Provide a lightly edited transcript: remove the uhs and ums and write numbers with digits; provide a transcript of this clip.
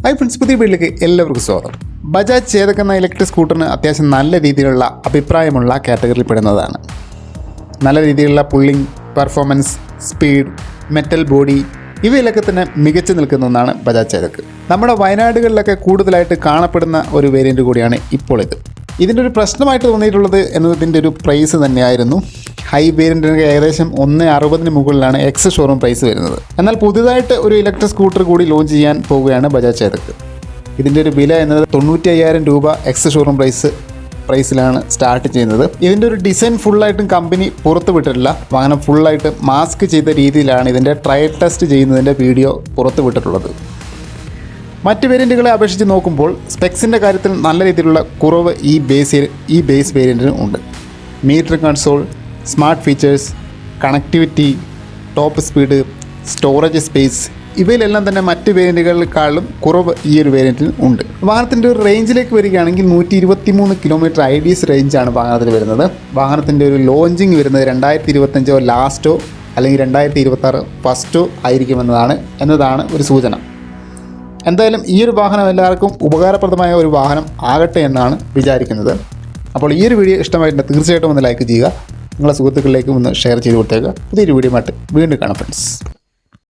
Hi friends, പുതിയ വീട്ടിലേക്ക് എല്ലാവർക്കും സ്വാഗതം. ബജാജ് ചേതക് എന്ന ഇലക്ട്രിക് സ്കൂട്ടറിന് അത്യാവശ്യം നല്ല രീതിയിലുള്ള അഭിപ്രായമുള്ള കാറ്റഗറിയിൽ പെടുന്നതാണ്. നല്ല രീതിയിലുള്ള pulling, performance, speed, metal body ഇവയിലൊക്കെ തന്നെ മികച്ചു നിൽക്കുന്ന ഒന്നാണ് ബജാജ് ചേതക്. നമ്മുടെ വയനാടുകളിലൊക്കെ കൂടുതലായിട്ട് കാണപ്പെടുന്ന ഒരു വേരിയൻ്റ് കൂടിയാണ് ഇപ്പോൾ ഇത്. ഇതിൻ്റെ ഒരു പ്രശ്നമായിട്ട് തോന്നിയിട്ടുള്ളത് എന്നതിൻ്റെ ഒരു പ്രൈസ് തന്നെയായിരുന്നു. ഹൈ വേരിയൻറ്റിന് ഏകദേശം 1.60 മുകളിലാണ് എക്സ് ഷോറൂം പ്രൈസ് വരുന്നത്. എന്നാൽ പുതുതായിട്ട് ഒരു ഇലക്ട്രിക് സ്കൂട്ടർ കൂടി ലോഞ്ച് ചെയ്യാൻ പോവുകയാണ് ബജാജ് ചേതക്. ഇതിൻ്റെ ഒരു വില എന്നത് 95,000 രൂപ എക്സ് ഷോറൂം പ്രൈസിലാണ് സ്റ്റാർട്ട് ചെയ്യുന്നത്. ഇതിൻ്റെ ഒരു ഡിസൈൻ ഫുള്ളായിട്ടും കമ്പനി പുറത്ത് വിട്ടിട്ടില്ല. വാഹനം ഫുള്ളായിട്ട് മാസ്ക് ചെയ്ത രീതിയിലാണ് ഇതിൻ്റെ ട്രയൽ ടെസ്റ്റ് ചെയ്യുന്നതിൻ്റെ വീഡിയോ പുറത്ത് വിട്ടിട്ടുള്ളത്. മറ്റ് വേരിയൻറ്റുകളെ അപേക്ഷിച്ച് നോക്കുമ്പോൾ സ്പെക്സിൻ്റെ കാര്യത്തിൽ നല്ല രീതിയിലുള്ള കുറവ് ഈ ബേസ് വേരിയൻറ്റിന് ഉണ്ട്. Meter console, smart features, connectivity, top speed, storage space ഇവയിലെല്ലാം തന്നെ മറ്റ് വേരിയൻറ്റുകളെക്കാളും കുറവ് ഈ ഒരു വേരിയൻറ്റിന് ഉണ്ട്. വാഹനത്തിൻ്റെ ഒരു റേഞ്ചിലേക്ക് വരികയാണെങ്കിൽ 123 കിലോമീറ്റർ IDS റേഞ്ചാണ് വാഹനത്തിൽ വരുന്നത്. വാഹനത്തിൻ്റെ ഒരു ലോഞ്ചിങ് വരുന്നത് 2025 ലാസ്റ്റോ അല്ലെങ്കിൽ 2026 ഫസ്റ്റോ ആയിരിക്കുമെന്നതാണ് ഒരു സൂചന. എന്തായാലും ഈ ഒരു വാഹനം എല്ലാവർക്കും ഉപകാരപ്രദമായ ഒരു വാഹനം ആകട്ടെ എന്നാണ് വിചാരിക്കുന്നത്. അപ്പോൾ ഈ ഒരു വീഡിയോ ഇഷ്ടമായിട്ടുണ്ട് തീർച്ചയായിട്ടും ഒന്ന് ലൈക്ക് ചെയ്യുക. നിങ്ങളുടെ സുഹൃത്തുക്കളിലേക്കും ഒന്ന് ഷെയർ ചെയ്ത് കൊടുത്തേക്കുക. പുതിയൊരു വീഡിയോ ആയിട്ട് വീണ്ടും കാണാം ഫ്രണ്ട്സ്.